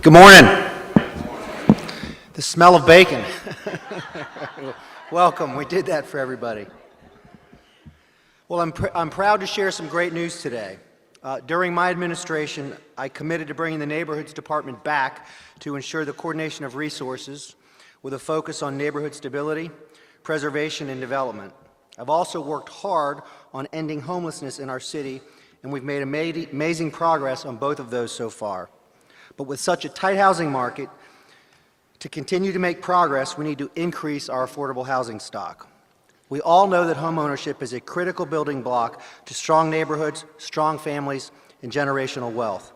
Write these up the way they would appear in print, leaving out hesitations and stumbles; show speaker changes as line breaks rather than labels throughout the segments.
Good morning. The smell of bacon. Welcome. We did that for everybody. Well, I'm proud to share some great news today. During my administration, I committed to bringing the Neighborhoods Department back to ensure the coordination of resources with a focus on neighborhood stability, preservation, and development. I've also worked hard on ending homelessness in our city, and we've made amazing progress on both of those so far. But with such a tight housing market, to continue to make progress, we need to increase our affordable housing stock. We all know that homeownership is a critical building block to strong neighborhoods, strong families, and generational wealth.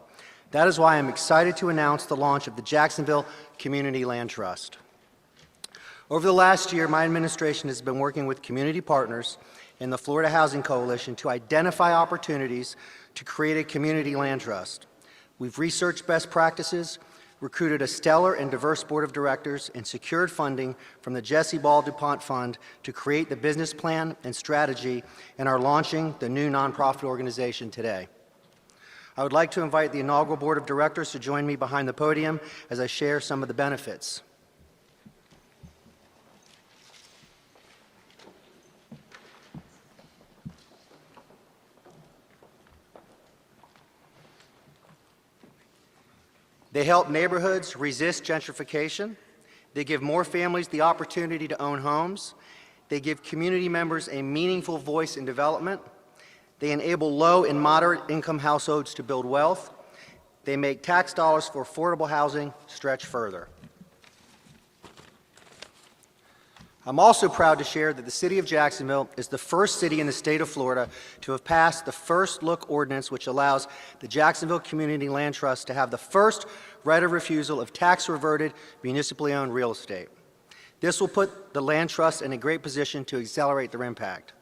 That is why I'm excited to announce the launch of the Jacksonville Community Land Trust. Over the last year, my administration has been working with community partners in the Florida Housing Coalition to identify opportunities to create a community land trust. We've researched best practices, recruited a stellar and diverse board of directors, and secured funding from the Jesse Ball DuPont Fund to create the business plan and strategy, and are launching the new nonprofit organization today. I would like to invite the inaugural board of directors to join me behind the podium as I share some of the benefits. They help neighborhoods resist gentrification. They give more families the opportunity to own homes. They give community members a meaningful voice in development. They enable low and moderate income households to build wealth. They make tax dollars for affordable housing stretch further. I'm also proud to share that the City of Jacksonville is the first city in the state of Florida to have passed the First Look Ordinance, which allows the Jacksonville Community Land Trust to have the first right of refusal of tax-reverted, municipally owned real estate. This will put the Land Trust in a great position to accelerate their impact.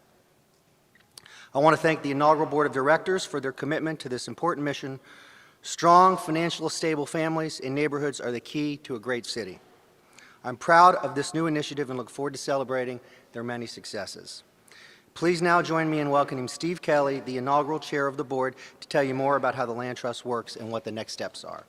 I want to thank the inaugural Board of Directors for their commitment to this important mission. Strong, financially stable families and neighborhoods are the key to a great city. I'm proud of this new initiative and look forward to celebrating their many successes. Please now join me in welcoming Steve Kelly, the inaugural chair of the board, to tell you more about how the Land Trust works and what the next steps are.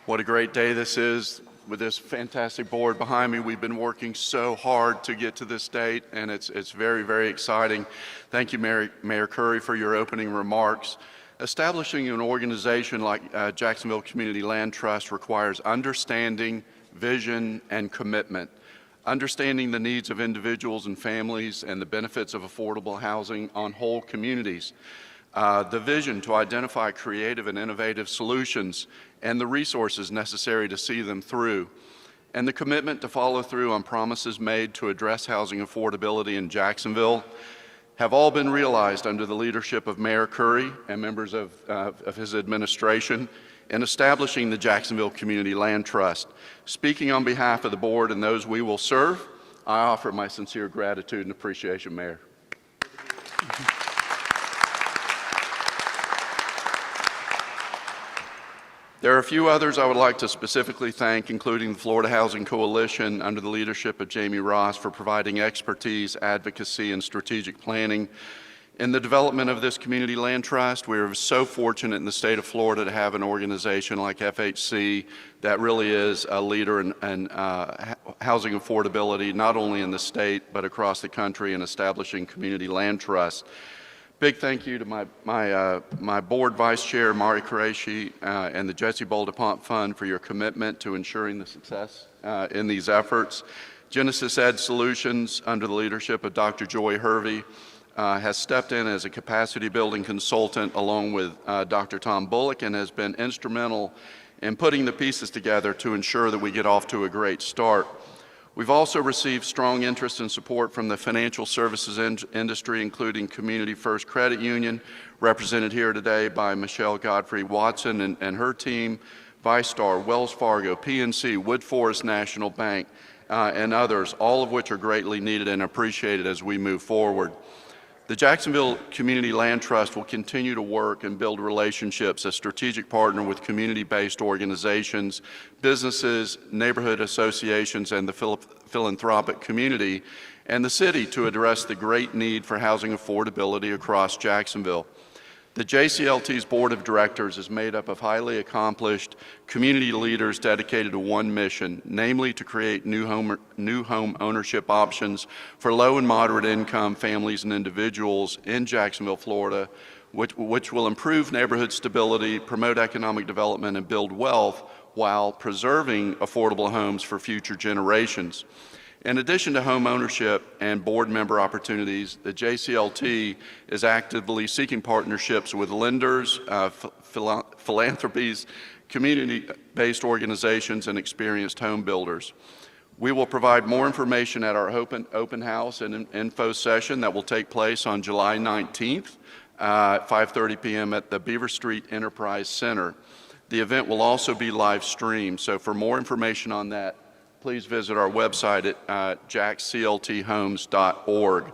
What a great day this is with this fantastic board behind me. We've been working so hard to get to this date, and it's very, very exciting. Thank you, Mayor Curry, for your opening remarks. Establishing an organization like Jacksonville Community Land Trust requires understanding, vision, and commitment. Understanding the needs of individuals and families and the benefits of affordable housing on whole communities. The vision to identify creative and innovative solutions and the resources necessary to see them through, and the commitment to follow through on promises made to address housing affordability in Jacksonville have all been realized under the leadership of Mayor Curry and members of his administration in establishing the Jacksonville Community Land Trust. Speaking on behalf of the board and those we will serve, I offer my sincere gratitude and appreciation, Mayor. There are a few others I would like to specifically thank, including the Florida Housing Coalition under the leadership of Jamie Ross for providing expertise, advocacy, and strategic planning in the development of this community land trust. We are so fortunate in the state of Florida to have an organization like FHC that really is a leader in housing affordability, not only in the state but across the country, in establishing community land trusts. Big thank you to my board vice chair, Mari Qureshi, and the Jesse Ball DuPont Fund for your commitment to ensuring the success in these efforts. Genesis Ed Solutions, under the leadership of Dr. Joy Hervey, has stepped in as a capacity building consultant along with Dr. Tom Bullock, and has been instrumental in putting the pieces together to ensure that we get off to a great start. We've also received strong interest and support from the financial services industry, including Community First Credit Union, represented here today by Michelle Godfrey Watson and her team, ViStar, Wells Fargo, PNC, Wood Forest National Bank, and others, all of which are greatly needed and appreciated as we move forward. The Jacksonville Community Land Trust will continue to work and build relationships as strategic partner with community-based organizations, businesses, neighborhood associations, and the philanthropic community, and the city to address the great need for housing affordability across Jacksonville. The JCLT's Board of Directors is made up of highly accomplished community leaders dedicated to one mission, namely to create new home ownership options for low and moderate income families and individuals in Jacksonville, Florida, which will improve neighborhood stability, promote economic development, and build wealth while preserving affordable homes for future generations. In addition to home ownership and board member opportunities, the JCLT is actively seeking partnerships with lenders, philanthropies, community-based organizations, and experienced home builders. We will provide more information at our open house and info session that will take place on July 19th at 5:30 p.m. at the Beaver Street Enterprise Center. The event will also be live streamed, so for more information on that, please visit our website at jacksclthomes.org.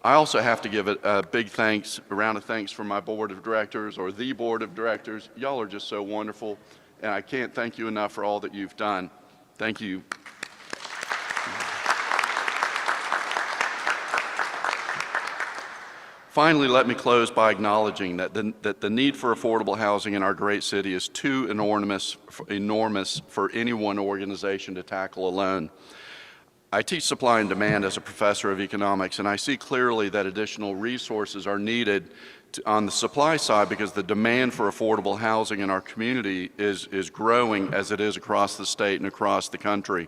I also have to give a big thanks, a round of thanks for my board of directors, or the board of directors. Y'all are just so wonderful, and I can't thank you enough for all that you've done. Thank you. Finally, let me close by acknowledging that the need for affordable housing in our great city is too enormous for any one organization to tackle alone. I teach supply and demand as a professor of economics, and I see clearly that additional resources are needed on the supply side because the demand for affordable housing in our community is growing as it is across the state and across the country.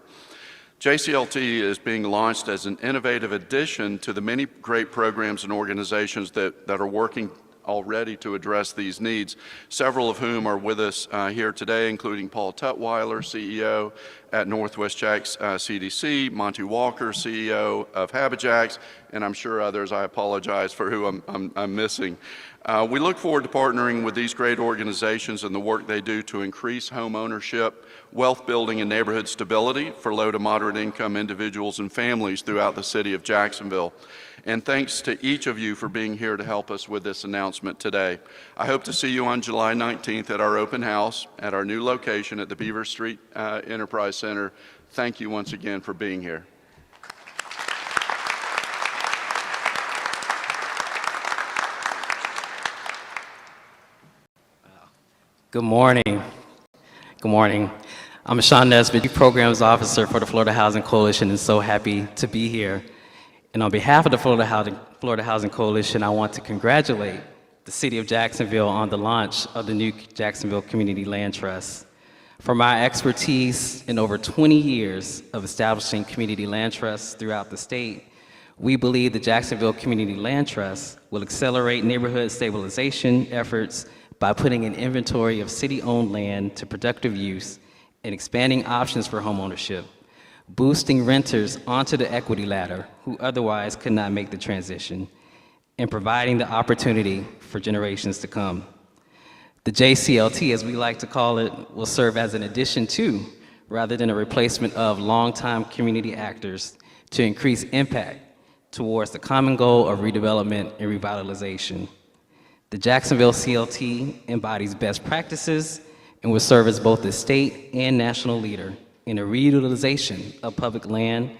JCLT is being launched as an innovative addition to the many great programs and organizations that are working already to address these needs, several of whom are with us here today, including Paul Tutwiler, CEO at Northwest Jacks CDC, Monty Walker, CEO of Habijacks, and I'm sure others. I apologize for who I'm missing. We look forward to partnering with these great organizations and the work they do to increase home ownership, wealth building, and neighborhood stability for low to moderate income individuals and families throughout the city of Jacksonville. And thanks to each of you for being here to help us with this announcement today. I hope to see you on July 19th at our open house at our new location at the Beaver Street Enterprise Center. Thank you once again for being here.
Good morning. Good morning. I'm Sean Nesbitt, Chief Programs Officer for the Florida Housing Coalition, and so happy to be here. And on behalf of the Florida Housing Coalition, I want to congratulate the City of Jacksonville on the launch of the new Jacksonville Community Land Trust. For my expertise in over 20 years of establishing community land trusts throughout the state, we believe the Jacksonville Community Land Trust will accelerate neighborhood stabilization efforts by putting an inventory of city-owned land to productive use and expanding options for homeownership, boosting renters onto the equity ladder who otherwise could not make the transition, and providing the opportunity for generations to come. The JCLT, as we like to call it, will serve as an addition to, rather than a replacement of, longtime community actors to increase impact towards the common goal of redevelopment and revitalization. The Jacksonville CLT embodies best practices and will serve as both a state and national leader in the reutilization of public land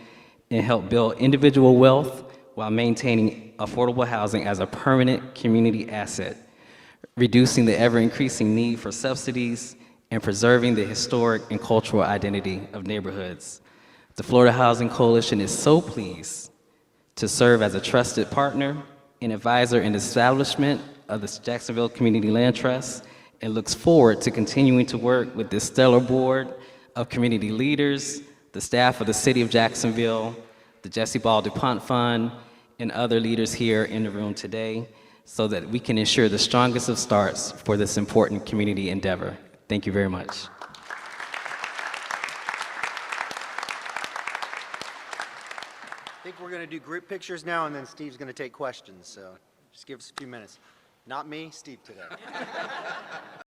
and help build individual wealth while maintaining affordable housing as a permanent community asset, reducing the ever-increasing need for subsidies and preserving the historic and cultural identity of neighborhoods. The Florida Housing Coalition is so pleased to serve as a trusted partner and advisor in the establishment of the Jacksonville Community Land Trust and looks forward to continuing to work with this stellar board of community leaders, the staff of the City of Jacksonville, the Jesse Ball DuPont Fund, and other leaders here in the room today so that we can ensure the strongest of starts for this important community endeavor. Thank you very much.
I think we're going to do group pictures now, and then Steve's going to take questions, so just give us a few minutes. Not me, Steve today.